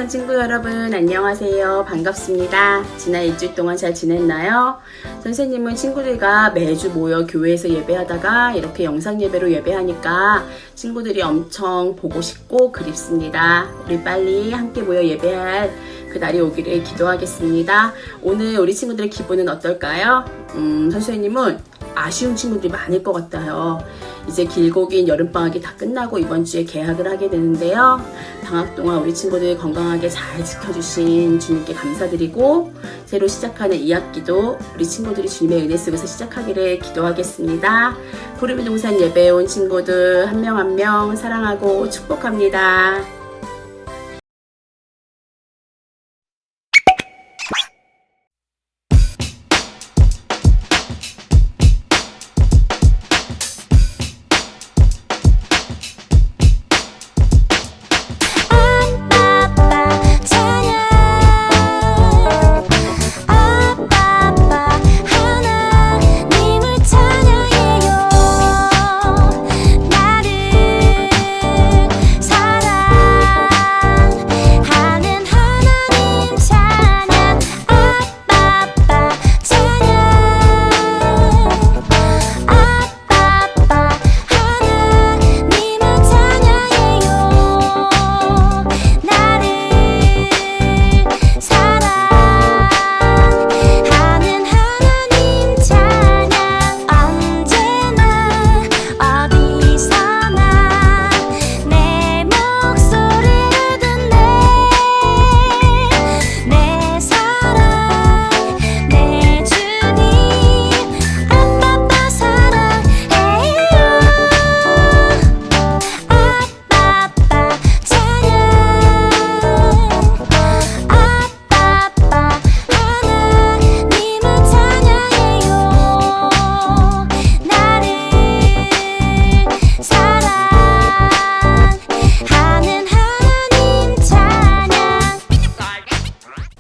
사랑하는 친구 여러분, 안녕하세요. 반갑습니다. 지난 일주일 동안 잘 지냈나요? 선생님은 친구들과 매주 모여 교회에서 예배하다가 이렇게 영상 예배로 예배하니까 친구들이 엄청 보고 싶고 그립습니다. 우리 빨리 함께 모여 예배할 그 날이 오기를 기도하겠습니다. 오늘 우리 친구들의 기분은 어떨까요? 선생님은 아쉬운 친구들이 많을 것 같아요. 이제 길고 긴 여름방학이 다 끝나고 이번 주에 개학을 하게 되는데요. 방학 동안 우리 친구들 건강하게 잘 지켜주신 주님께 감사드리고 새로 시작하는 2학기도 우리 친구들이 주님의 은혜 속에서 시작하기를 기도하겠습니다. 푸르미 동산 예배에 온 친구들 한 명 한 명 사랑하고 축복합니다.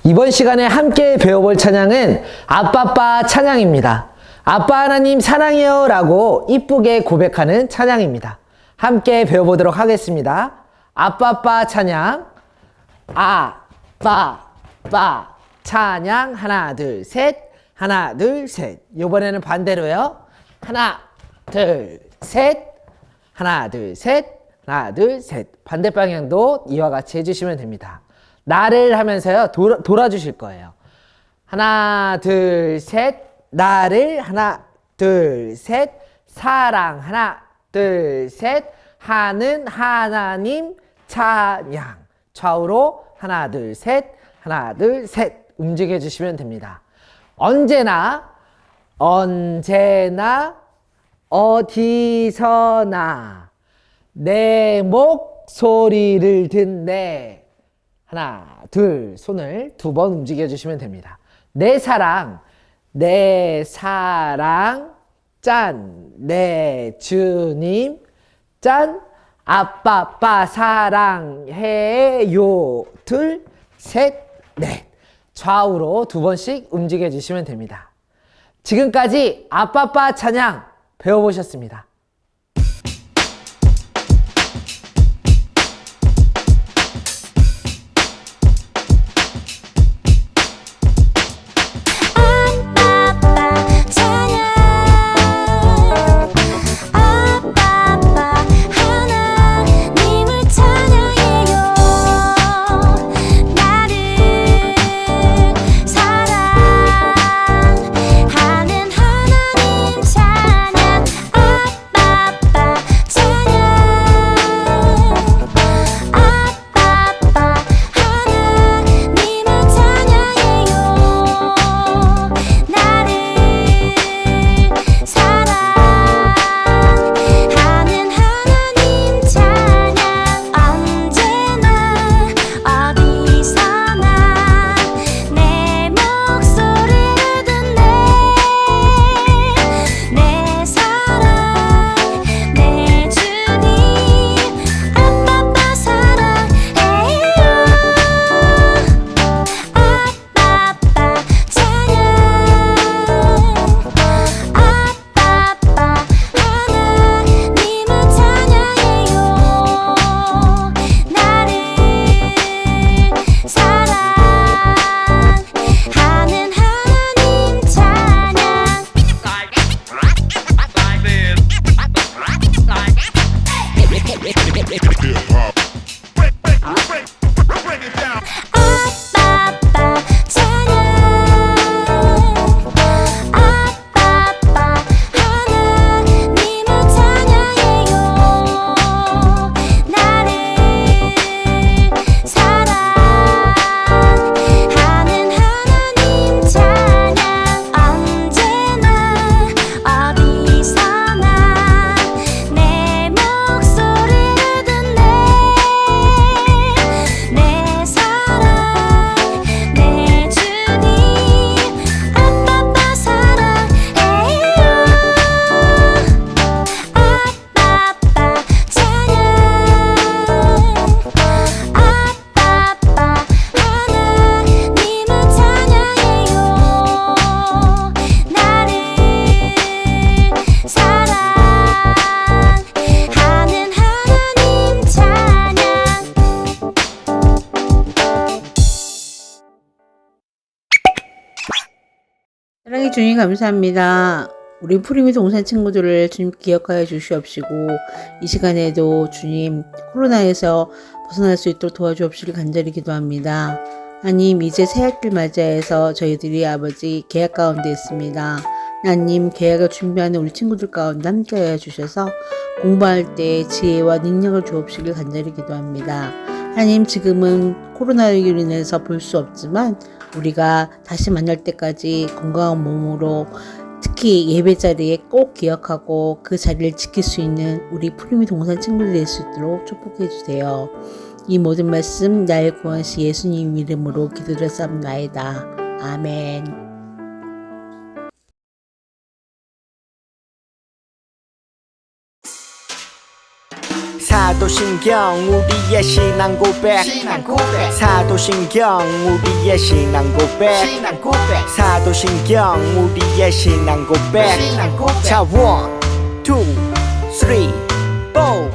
이번 시간에 함께 배워볼 찬양은 아빠빠 찬양입니다. 아빠 하나님 사랑해요 라고 이쁘게 고백하는 찬양입니다. 함께 배워보도록 하겠습니다. 아빠빠 찬양, 아빠빠 찬양, 하나 둘 셋, 하나 둘 셋. 이번에는 반대로요. 하나 둘 셋, 하나 둘 셋, 하나 둘 셋. 반대 방향도 이와 같이 해주시면 됩니다. 나를 하면서요 돌아주실 거예요. 하나 둘 셋, 나를, 하나 둘 셋, 사랑, 하나 둘 셋, 하는 하나님 찬양. 좌우로 하나 둘 셋, 하나 둘 셋 움직여 주시면 됩니다. 언제나 어디서나 내 목소리를 듣네. 하나, 둘, 손을 두 번 움직여 주시면 됩니다. 내 사랑, 짠, 내 주님, 짠, 아빠빠 사랑해요. 둘, 셋, 넷. 좌우로 두 번씩 움직여 주시면 됩니다. 지금까지 아빠빠 찬양 배워보셨습니다. 사랑해 주님 감사합니다. 우리 푸리미 동산 친구들을 주님 기억하여 주시옵시고 이 시간에도 주님 코로나에서 벗어날 수 있도록 도와주옵시길 간절히 기도합니다. 하나님 이제 새학기를 맞이해서 저희들이 아버지 계약 가운데 있습니다. 하나님 계약을 준비하는 우리 친구들 가운데 함께하여 주셔서 공부할 때 지혜와 능력을 주옵시길 간절히 기도합니다. 하나님 지금은 코로나19로 인해서 볼 수 없지만 우리가 다시 만날 때까지 건강한 몸으로 특히 예배 자리에 꼭 기억하고 그 자리를 지킬 수 있는 우리 푸리미 동산 친구들이 될 수 있도록 축복해 주세요. 이 모든 말씀 나의 구원시 예수님 이름으로 기도드렸사옵나이다. 아멘. 사도신경 우리의 신앙 고백 사도신경 우리의 신앙 고백 사도신경 우리의 신앙 고백 자 1, 2, 3, 4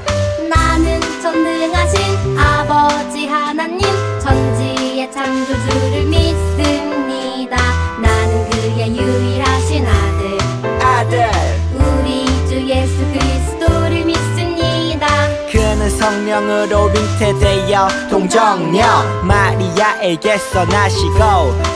나는 전능하신 아버지 하나님 천지의 창조주를 믿습니다. 나는 그의 유일하신 아들 우리 주 예수 그리스도를 믿습니다. 그는 성령으로 잉태되어 동정녀 마리아에게서 나시고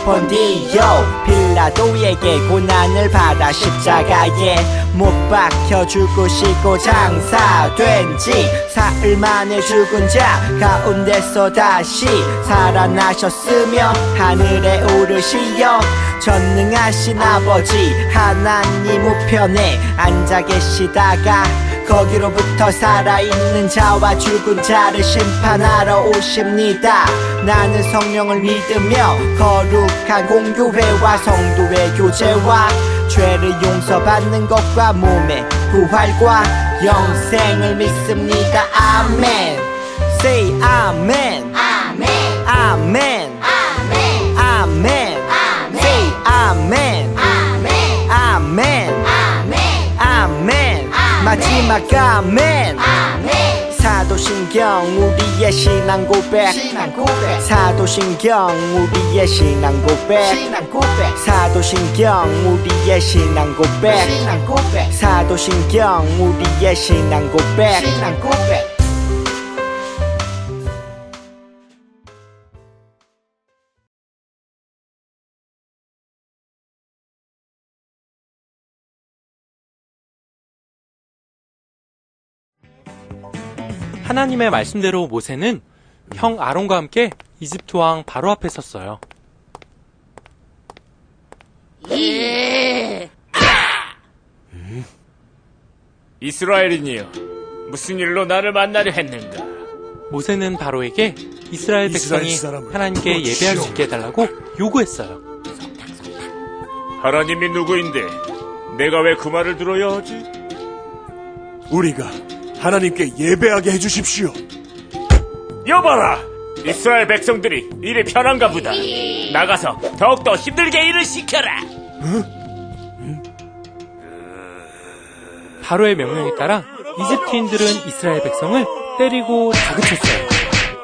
본디오 빌라도에게 고난을 받아 십자가에 못 박혀 죽으시고 장사된 지 사흘 만에 죽은 자 가운데서 다시 살아나셨으며 하늘에 오르시어 전능하신 아버지 하나님 우편에 앉아 계시다가 거기로부터 살아있는 자와 죽은 자를 심판하러 오십니다. 나는 성령을 믿으며 거룩한 공교회와 성도의 교제와 죄를 용서받는 것과 몸의 부활과 영생을 믿습니다. 아멘. Say 아멘. 아멘 아멘. 아멘 아멘. 아멘 Say 아멘. 아멘 아멘. 아멘 아멘. 마지막 아멘. 아멘 사도신경 우리의 신앙 고백 사도신경 우리의 신앙 고백 사도신경 우리의 신앙 고백 사도신경 우리의 신앙 고백 하나님의 말씀대로 모세는 형 아론과 함께 이집트 왕 바로 앞에 섰어요. 이스라엘인이여, 무슨 일로 나를 만나려 했는가? 모세는 바로에게 이스라엘 백성이 하나님께 예배할 수 있게 해달라고 요구했어요. 하나님이 누구인데 내가 왜 그 말을 들어야 하지? 우리가 하나님께 예배하게 해주십시오. 여봐라! 이스라엘 백성들이 일이 편한가 보다. 나가서 더욱더 힘들게 일을 시켜라! 바로의 명령에 따라 이집트인들은 이스라엘 백성을 때리고 다그쳤어요.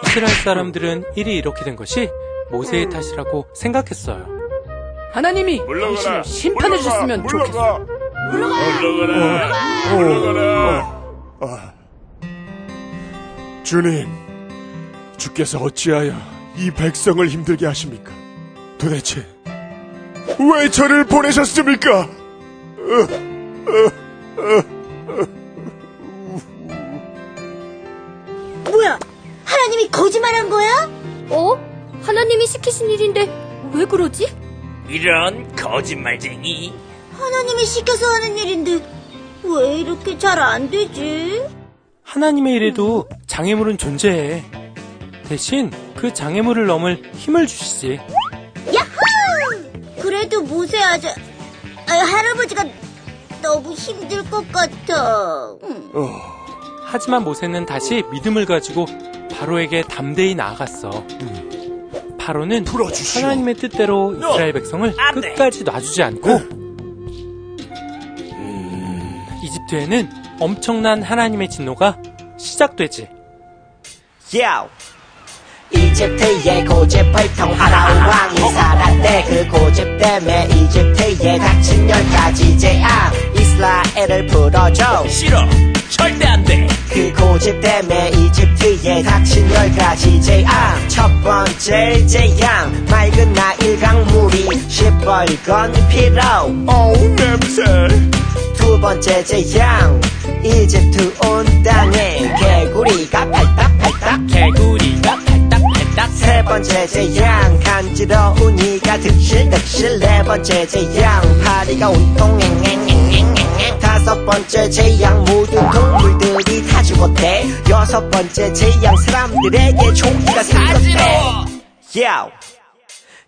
이스라엘 사람들은 일이 이렇게 된 것이 모세의 탓이라고 생각했어요. 하나님이 물러가라! 당신을 심판해 주셨으면 좋겠어. 물러가라! 주님, 주께서 어찌하여 이 백성을 힘들게 하십니까? 도대체 왜 저를 보내셨습니까? 뭐야? 하나님이 거짓말한 거야? 하나님이 시키신 일인데 왜 그러지? 이런 거짓말쟁이. 하나님이 시켜서 하는 일인데 왜 이렇게 잘 안 되지? 하나님의 일에도 장애물은 존재해. 대신 그 장애물을 넘을 힘을 주시지. 그래도 모세 할아버지가 너무 힘들 것 같아. 하지만 모세는 다시 믿음을 가지고 바로에게 담대히 나아갔어. 바로는 풀어주시오. 하나님의 뜻대로 이스라엘 백성을 끝까지 놔주지 않고 이집트에는 엄청난 하나님의 진노가 시작되지. Yo! 이집트의 고집을 통하라오 왕이 살았대. 그 고집 때문에 이집트에 닥친 10가지 재앙 이스라엘을 풀어줘. 싫어, 절대 안 돼. 그 고집 때문에 이집트에 닥친 10가지 재앙. 첫 번째 재앙, 맑은 나일 강물이 시뻘건 피로. 어우 냄새. 두 번째 재앙, 이집트 온 땅에 개구리가 팔딱팔딱. 개구리가 팔딱팔딱. 세 번째 재앙, 간지러운 이가 득실득실. 네 번째 재앙, 파리가 온통 앵앵앵앵앵앵. 다섯 번째 재앙, 모든 동물들이 다 죽었대. 여섯 번째 재앙, 사람들에게 총기가 생겼대. Yo!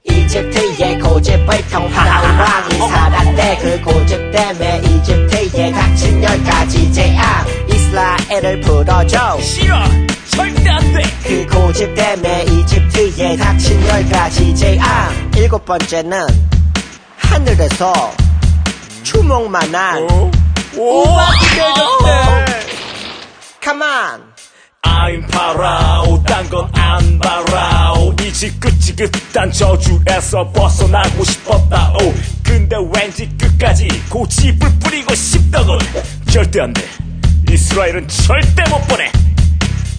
이집트의 고집을 통하라오 왕이 살았대. 그 고집 때문에 이집트에 닥친 10가지 재앙 이스라엘을 풀어줘. 싫어, 절대 안 돼. 그 고집 때문에 이집트에 닥친 10가지 재앙. 일곱 번째는 하늘에서 주먹만한 우박이 내렸대. Come on. I'm 파라오, 딴 건 안 바라오. 이 지긋지긋한 저주에서 벗어나고 싶었다오. 근데 왠지 끝까지 고집을 부리고 싶더군. 절대 안 돼. 이스라엘은 절대 못 보내.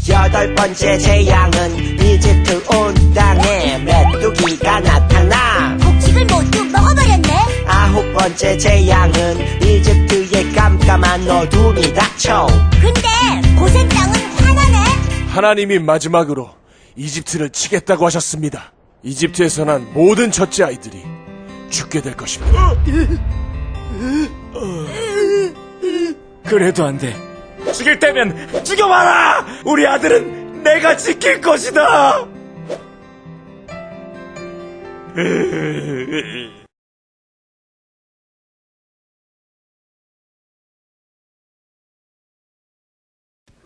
여덟 번째 재앙은 이집트 온 땅에 메뚜기가 나타나 곡식을 모두 먹어버렸네. 아홉 번째 재앙은 이집트의 깜깜한 어둠이 닥쳐. 근데 고센 땅은 화나네. 하나님이 마지막으로 이집트를 치겠다고 하셨습니다. 이집트에서 난 모든 첫째 아이들이 죽게 될 것입니다. 그래도 안 돼. 죽일 때면 죽여봐라. 우리 아들은 내가 지킬 것이다.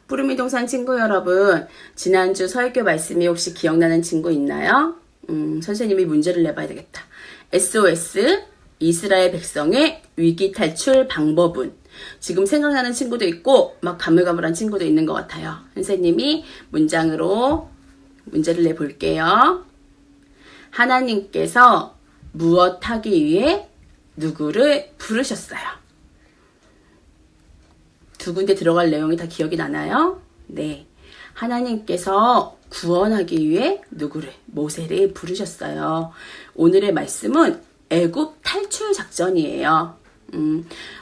푸르미 동산 친구 여러분, 지난주 설교 말씀이 혹시 기억나는 친구 있나요? 선생님이 문제를 내봐야 되겠다. SOS, 이스라엘 백성의 위기 탈출 방법은? 지금 생각나는 친구도 있고 막 가물가물한 친구도 있는 것 같아요. 선생님이 문장으로 문제를 내볼게요. 하나님께서 무엇 하기 위해 누구를 부르셨어요? 두 군데 들어갈 내용이 다 기억이 나나요? 네. 하나님께서 구원하기 위해 누구를? 모세를 부르셨어요. 오늘의 말씀은 애굽 탈출 작전이에요.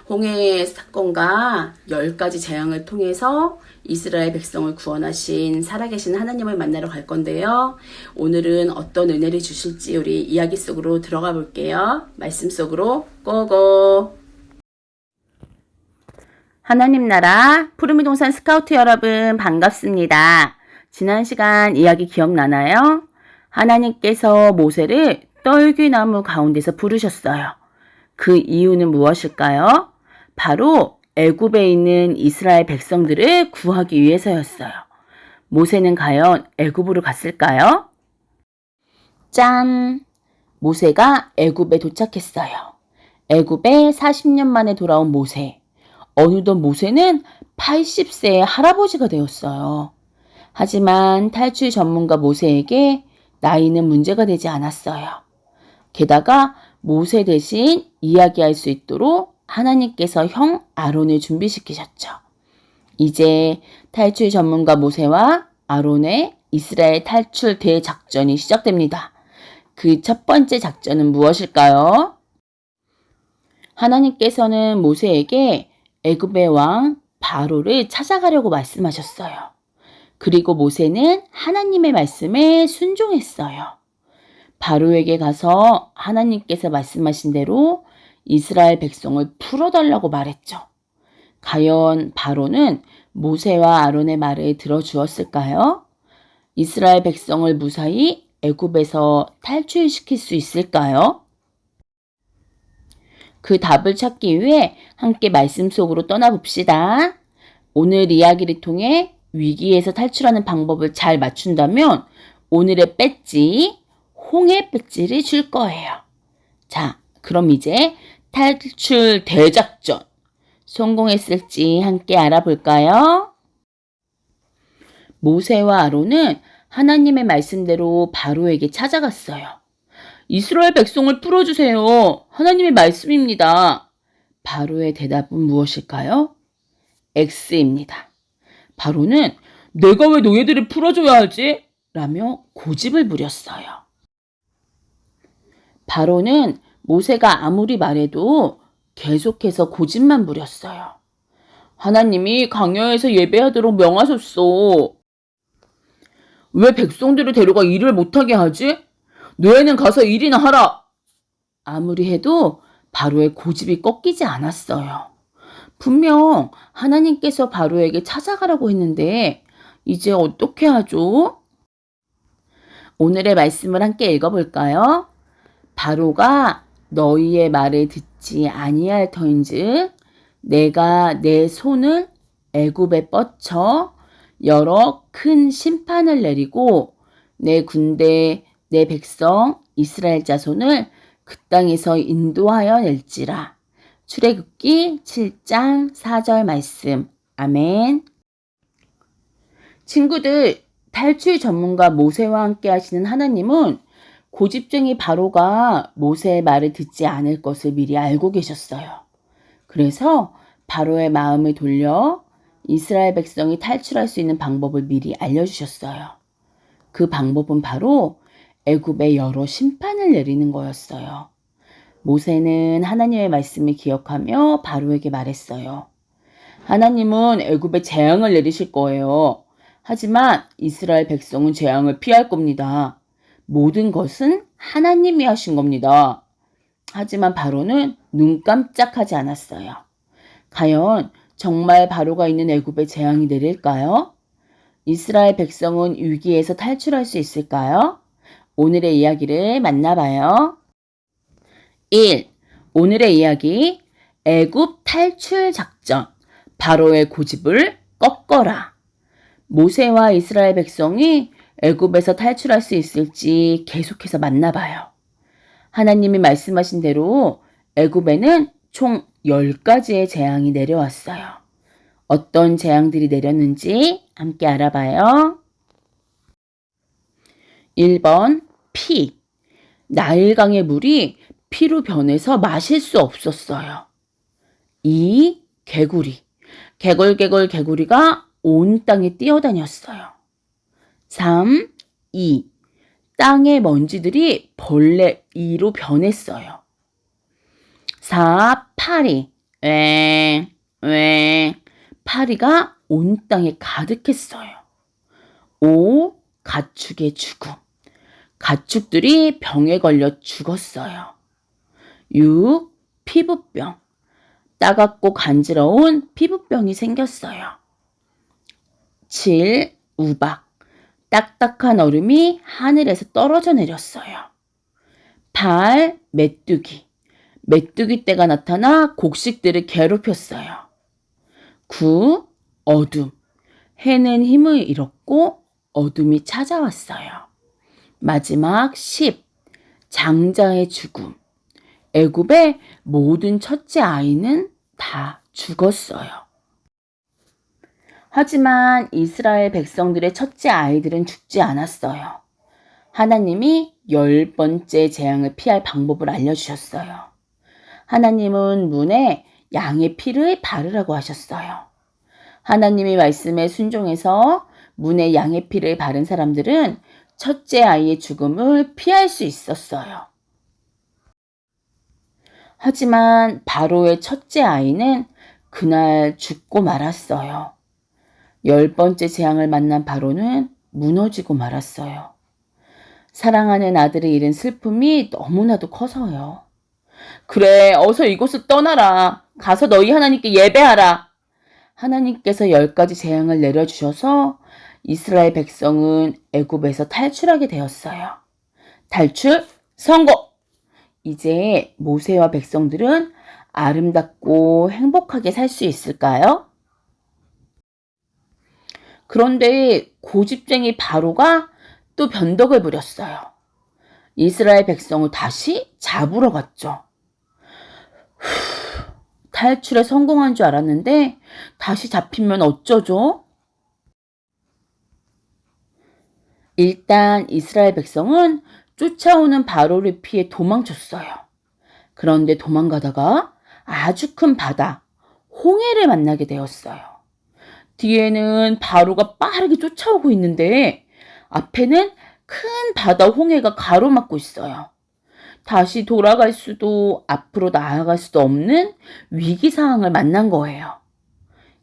홍해 사건과 10가지 재앙을 통해서 이스라엘 백성을 구원하신 살아계신 하나님을 만나러 갈 건데요. 오늘은 어떤 은혜를 주실지 우리 이야기 속으로 들어가 볼게요. 말씀 속으로 고고! 하나님 나라 푸르미 동산 스카우트 여러분 반갑습니다. 지난 시간 이야기 기억나나요? 하나님께서 모세를 떨귀나무 가운데서 부르셨어요. 그 이유는 무엇일까요? 바로 애굽에 있는 이스라엘 백성들을 구하기 위해서였어요. 모세는 과연 애굽으로 갔을까요? 짠! 모세가 애굽에 도착했어요. 애굽에 40년 만에 돌아온 모세. 어느덧 모세는 80세의 할아버지가 되었어요. 하지만 탈출 전문가 모세에게 나이는 문제가 되지 않았어요. 게다가 모세 대신 이야기할 수 있도록 하나님께서 형 아론을 준비시키셨죠. 이제 탈출 전문가 모세와 아론의 이스라엘 탈출 대작전이 시작됩니다. 그 첫 번째 작전은 무엇일까요? 하나님께서는 모세에게 애굽의 왕 바로를 찾아가려고 말씀하셨어요. 그리고 모세는 하나님의 말씀에 순종했어요. 바로에게 가서 하나님께서 말씀하신 대로 이스라엘 백성을 풀어달라고 말했죠. 과연 바로는 모세와 아론의 말을 들어주었을까요? 이스라엘 백성을 무사히 애굽에서 탈출시킬 수 있을까요? 그 답을 찾기 위해 함께 말씀 속으로 떠나봅시다. 오늘 이야기를 통해 위기에서 탈출하는 방법을 잘 맞춘다면 오늘의 배지, 홍해 배지를 줄 거예요. 자, 그럼 이제 탈출 대작전 성공했을지 함께 알아볼까요? 모세와 아론은 하나님의 말씀대로 바로에게 찾아갔어요. 이스라엘 백성을 풀어주세요. 하나님의 말씀입니다. 바로의 대답은 무엇일까요? X입니다. 바로는 내가 왜 너희들을 풀어줘야 하지? 라며 고집을 부렸어요. 바로는 모세가 아무리 말해도 계속해서 고집만 부렸어요. 하나님이 광야에서 예배하도록 명하셨어. 왜 백성들을 데려가 일을 못하게 하지? 너희는 가서 일이나 하라. 아무리 해도 바로의 고집이 꺾이지 않았어요. 분명 하나님께서 바로에게 찾아가라고 했는데 이제 어떻게 하죠? 오늘의 말씀을 함께 읽어볼까요? 바로가 너희의 말을 듣지 아니할 터인즉 내가 내 손을 애굽에 뻗쳐 여러 큰 심판을 내리고 내 군대 내 백성 이스라엘 자손을 그 땅에서 인도하여 낼지라. 출애굽기 7장 4절 말씀. 아멘. 친구들, 탈출 전문가 모세와 함께 하시는 하나님은 고집쟁이 바로가 모세의 말을 듣지 않을 것을 미리 알고 계셨어요. 그래서 바로의 마음을 돌려 이스라엘 백성이 탈출할 수 있는 방법을 미리 알려주셨어요. 그 방법은 바로 애굽에 여러 심판을 내리는 거였어요. 모세는 하나님의 말씀을 기억하며 바로에게 말했어요. 하나님은 애굽에 재앙을 내리실 거예요. 하지만 이스라엘 백성은 재앙을 피할 겁니다. 모든 것은 하나님이 하신 겁니다. 하지만 바로는 눈 깜짝하지 않았어요. 과연 정말 바로가 있는 애굽에 재앙이 내릴까요? 이스라엘 백성은 위기에서 탈출할 수 있을까요? 오늘의 이야기를 만나봐요. 1. 오늘의 이야기 애굽 탈출 작전 바로의 고집을 꺾어라. 모세와 이스라엘 백성이 애굽에서 탈출할 수 있을지 계속해서 만나봐요. 하나님이 말씀하신 대로 애굽에는 총 10가지의 재앙이 내려왔어요. 어떤 재앙들이 내렸는지 함께 알아봐요. 1번 피. 나일강의 물이 피로 변해서 마실 수 없었어요. 2. 개구리. 개걸개걸 개구리가 온 땅에 뛰어다녔어요. 3. 이. 땅의 먼지들이 벌레 이로 변했어요. 4. 파리. 파리가 온 땅에 가득했어요. 5. 가축의 죽음. 가축들이 병에 걸려 죽었어요. 6. 피부병. 따갑고 간지러운 피부병이 생겼어요. 7. 우박. 딱딱한 얼음이 하늘에서 떨어져 내렸어요. 8. 메뚜기. 메뚜기 떼가 나타나 곡식들을 괴롭혔어요. 9. 어둠. 해는 힘을 잃었고 어둠이 찾아왔어요. 마지막 10. 장자의 죽음. 애굽의 모든 첫째 아이는 다 죽었어요. 하지만 이스라엘 백성들의 첫째 아이들은 죽지 않았어요. 하나님이 10번째 재앙을 피할 방법을 알려주셨어요. 하나님은 문에 양의 피를 바르라고 하셨어요. 하나님의 말씀에 순종해서 문에 양의 피를 바른 사람들은 첫째 아이의 죽음을 피할 수 있었어요. 하지만 바로의 첫째 아이는 그날 죽고 말았어요. 10번째 재앙을 만난 바로는 무너지고 말았어요. 사랑하는 아들을 잃은 슬픔이 너무나도 커서요. 그래, 어서 이곳을 떠나라. 가서 너희 하나님께 예배하라. 하나님께서 10가지 재앙을 내려주셔서 이스라엘 백성은 애굽에서 탈출하게 되었어요. 탈출 성공! 이제 모세와 백성들은 아름답고 행복하게 살 수 있을까요? 그런데 고집쟁이 바로가 또 변덕을 부렸어요. 이스라엘 백성을 다시 잡으러 갔죠. 탈출에 성공한 줄 알았는데 다시 잡히면 어쩌죠? 일단 이스라엘 백성은 쫓아오는 바로를 피해 도망쳤어요. 그런데 도망가다가 아주 큰 바다, 홍해를 만나게 되었어요. 뒤에는 바로가 빠르게 쫓아오고 있는데 앞에는 큰 바다 홍해가 가로막고 있어요. 다시 돌아갈 수도 앞으로 나아갈 수도 없는 위기 상황을 만난 거예요.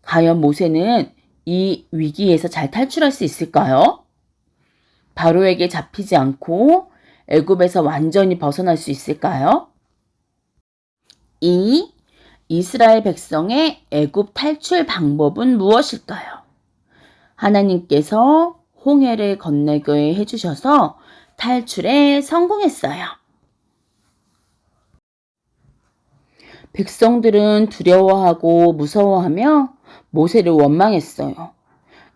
과연 모세는 이 위기에서 잘 탈출할 수 있을까요? 바로에게 잡히지 않고 애굽에서 완전히 벗어날 수 있을까요? 2. 이스라엘 백성의 애굽 탈출 방법은 무엇일까요? 하나님께서 홍해를 건너게 해주셔서 탈출에 성공했어요. 백성들은 두려워하고 무서워하며 모세를 원망했어요.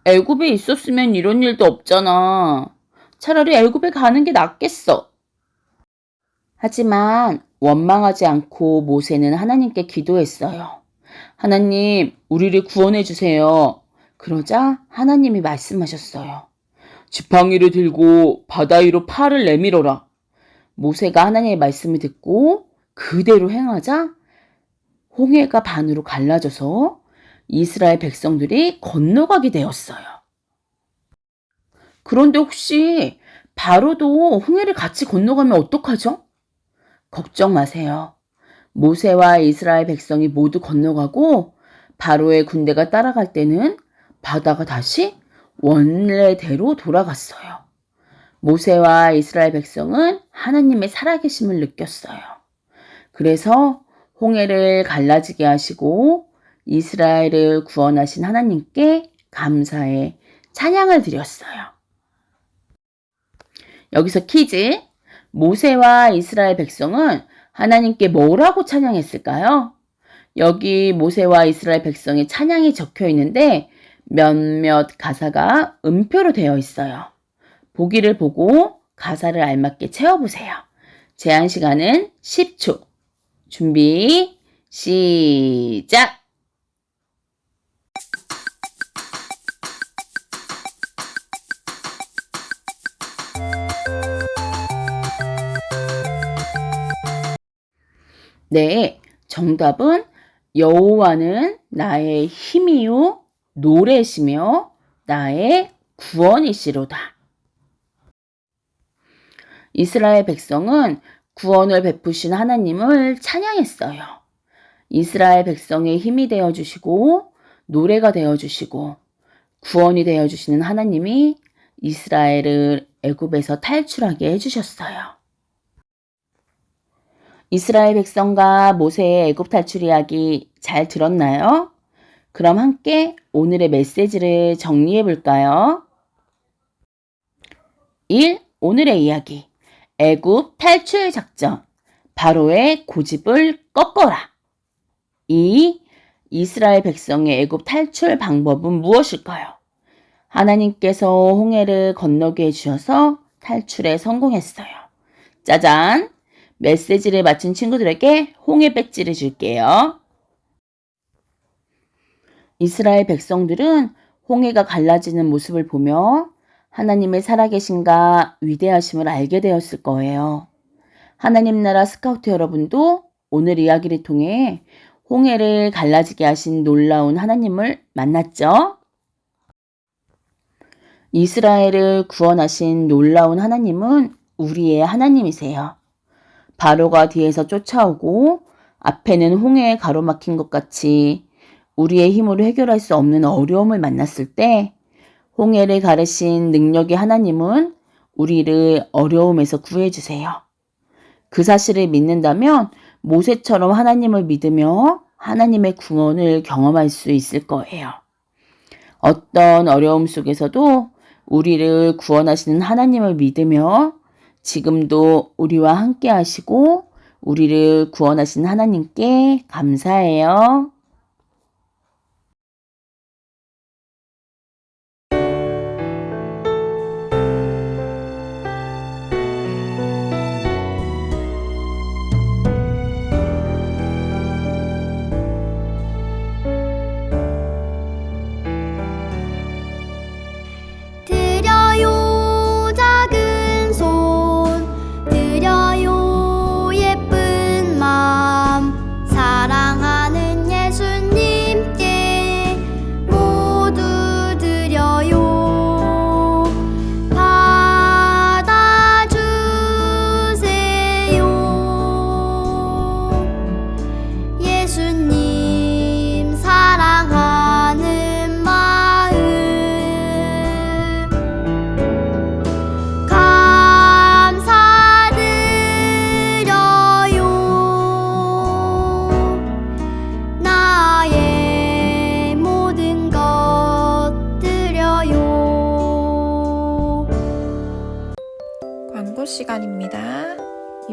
애굽에 있었으면 이런 일도 없잖아. 차라리 애굽에 가는 게 낫겠어. 하지만 원망하지 않고 모세는 하나님께 기도했어요. 하나님, 우리를 구원해 주세요. 그러자 하나님이 말씀하셨어요. 지팡이를 들고 바다 위로 팔을 내밀어라. 모세가 하나님의 말씀을 듣고 그대로 행하자 홍해가 반으로 갈라져서 이스라엘 백성들이 건너가게 되었어요. 그런데 혹시 바로도 홍해를 같이 건너가면 어떡하죠? 걱정 마세요. 모세와 이스라엘 백성이 모두 건너가고 바로의 군대가 따라갈 때는 바다가 다시 원래대로 돌아갔어요. 모세와 이스라엘 백성은 하나님의 살아계심을 느꼈어요. 그래서 홍해를 갈라지게 하시고 이스라엘을 구원하신 하나님께 감사의 찬양을 드렸어요. 여기서 퀴즈. 모세와 이스라엘 백성은 하나님께 뭐라고 찬양했을까요? 여기 모세와 이스라엘 백성의 찬양이 적혀 있는데 몇몇 가사가 음표로 되어 있어요. 보기를 보고 가사를 알맞게 채워보세요. 제한 시간은 10초. 준비, 시작! 네, 정답은 여호와는 나의 힘이요 노래시며 나의 구원이시로다. 이스라엘 백성은 구원을 베푸신 하나님을 찬양했어요. 이스라엘 백성의 힘이 되어주시고 노래가 되어주시고 구원이 되어주시는 하나님이 이스라엘을 애굽에서 탈출하게 해주셨어요. 이스라엘 백성과 모세의 애굽 탈출 이야기 잘 들었나요? 그럼 함께 오늘의 메시지를 정리해 볼까요? 1. 오늘의 이야기. 애굽 탈출 작전. 바로의 고집을 꺾어라. 2. 이스라엘 백성의 애굽 탈출 방법은 무엇일까요? 하나님께서 홍해를 건너게 해주셔서 탈출에 성공했어요. 짜잔! 메시지를 맞춘 친구들에게 홍해 배지를 줄게요. 이스라엘 백성들은 홍해가 갈라지는 모습을 보며 하나님의 살아계심과 위대하심을 알게 되었을 거예요. 하나님 나라 스카우트 여러분도 오늘 이야기를 통해 홍해를 갈라지게 하신 놀라운 하나님을 만났죠? 이스라엘을 구원하신 놀라운 하나님은 우리의 하나님이세요. 바로가 뒤에서 쫓아오고 앞에는 홍해에 가로막힌 것 같이 우리의 힘으로 해결할 수 없는 어려움을 만났을 때 홍해를 가르신 능력의 하나님은 우리를 어려움에서 구해주세요. 그 사실을 믿는다면 모세처럼 하나님을 믿으며 하나님의 구원을 경험할 수 있을 거예요. 어떤 어려움 속에서도 우리를 구원하시는 하나님을 믿으며 지금도 우리와 함께 하시고 우리를 구원하신 하나님께 감사해요. 드려요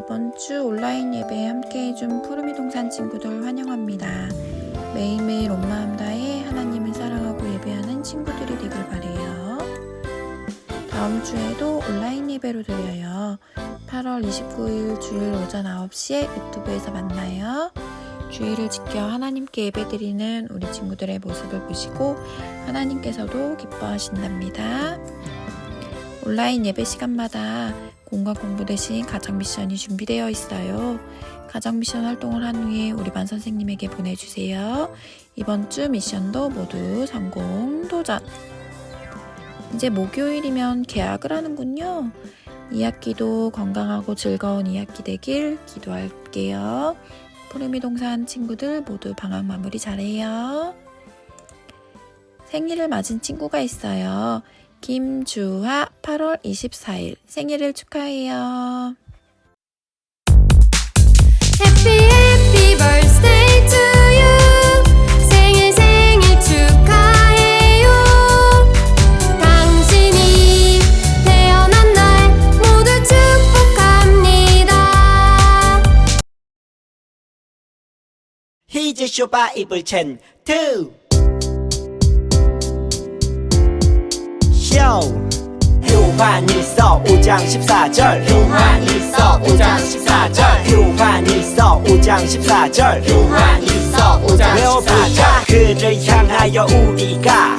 이번 주 온라인 예배에 함께 해준 푸르미 동산 친구들 환영합니다. 매일매일 온 마음 다해 하나님을 사랑하고 예배하는 친구들이 되길 바래요. 다음 주에도 온라인 예배로 드려요. 8월 29일 주일 오전 9시에 유튜브에서 만나요. 주일을 지켜 하나님께 예배드리는 우리 친구들의 모습을 보시고 하나님께서도 기뻐하신답니다. 온라인 예배 시간마다 공과 공부 대신 가정 미션이 준비되어 있어요. 가정 미션 활동을 한 후에 우리 반 선생님에게 보내주세요. 이번 주 미션도 모두 성공 도전! 이제 목요일이면 개학을 하는군요. 2학기도 건강하고 즐거운 2학기 되길 기도할게요. 푸르미 동산 친구들 모두 방학 마무리 잘해요. 생일을 맞은 친구가 있어요. 김주하 8월 24일 생일을 축하해요. Happy happy birthday to you. 생일 생일 축하해요. 당신이 태어난 날 모두 축복합니다. 히즈 쇼바 이불 첸 투 요한일서 5장 14절 요한일서 5장 14절 요한일서 5장 14절 요한일서 5장 14절 그를 향하여 우리가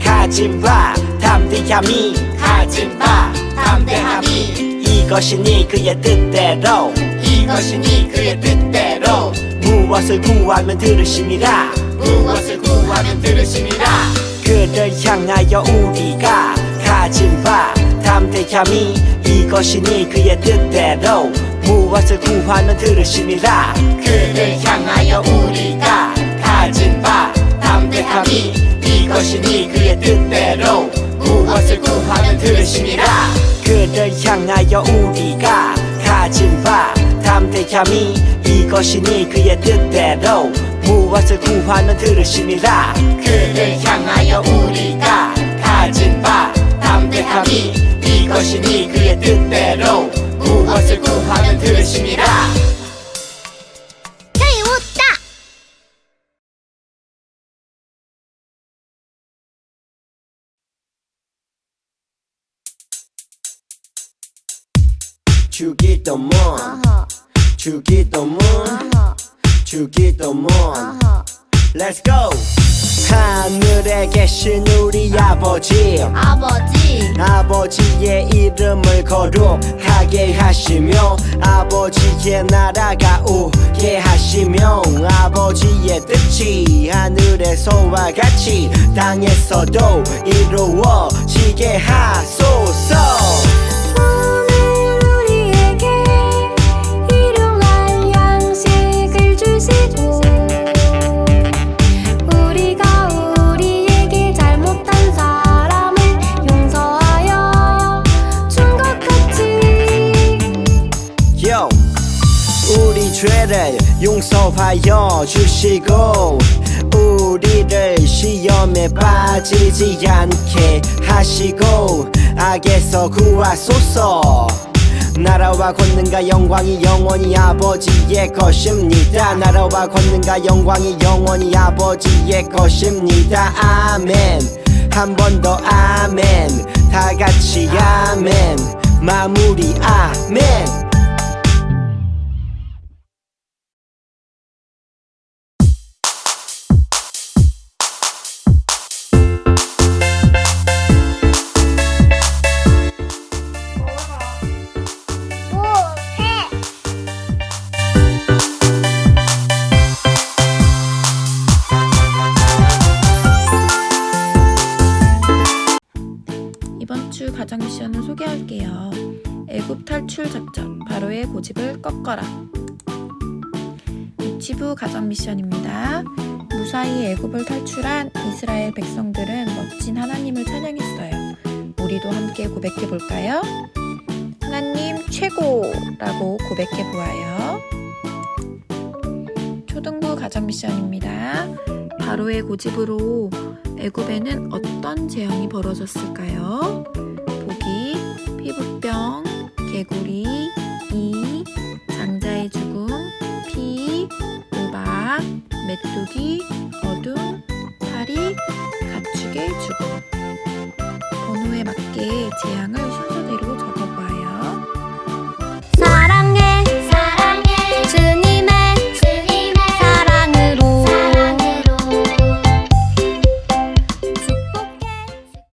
가진 바 담대함이 이것이니 그의 뜻대로 무엇을 구하면 들으심이라 그를 향하여 우리가 가진 바 담대함이 이것이니 그의 뜻대로 무엇을 구하면 들으심이라 그를 향하여 우리가 가진 바 담대함이 이것이니 그의 뜻대로 무엇을 구하면 들으심이라 그를 향하여 우리가 가진 바 담대함이 이것이니 그의 뜻대로 무엇을 구하면 들으심이라 그를 향하여 우리가 가진 바 담대함이 이것이니 그의 뜻대로 무엇을 구하면 들으심이라 태웠다. 주기도문 주기도문 주기도문 Let's go 하늘에 계신 우리 아버지의 이름을 거룩하게 하시며 아버지의 나라가 오게 하시며 아버지의 뜻이 하늘에서와 같이 땅에서도 이루어지게 하소서 우리 죄를 용서하여 주시고 우리를 시험에 빠지지 않게 하시고 악에서 구하소서 나라와 권능과 영광이 영원히 아버지의 것입니다 나라와 권능과 영광이 영원히 아버지의 것입니다 아멘 한 번 더 아멘 다 같이 아멘 마무리 아멘 이번 주 가정 미션을 소개할게요. 애굽 탈출 작전, 바로의 고집을 꺾어라. 유치부 가정 미션입니다. 무사히 애굽을 탈출한 이스라엘 백성들은 멋진 하나님을 찬양했어요. 우리도 함께 고백해 볼까요? 하나님 최고라고 고백해 보아요. 초등부 가정 미션입니다. 바로의 고집으로 애굽에는 어떤 재앙이 벌어졌을까요? 보기, 피부병, 개구리, 2, 장자의 죽음, 피, 우박, 메뚜기, 어둠, 8이 가축의 죽음. 번호에 맞게 재앙을 순서대로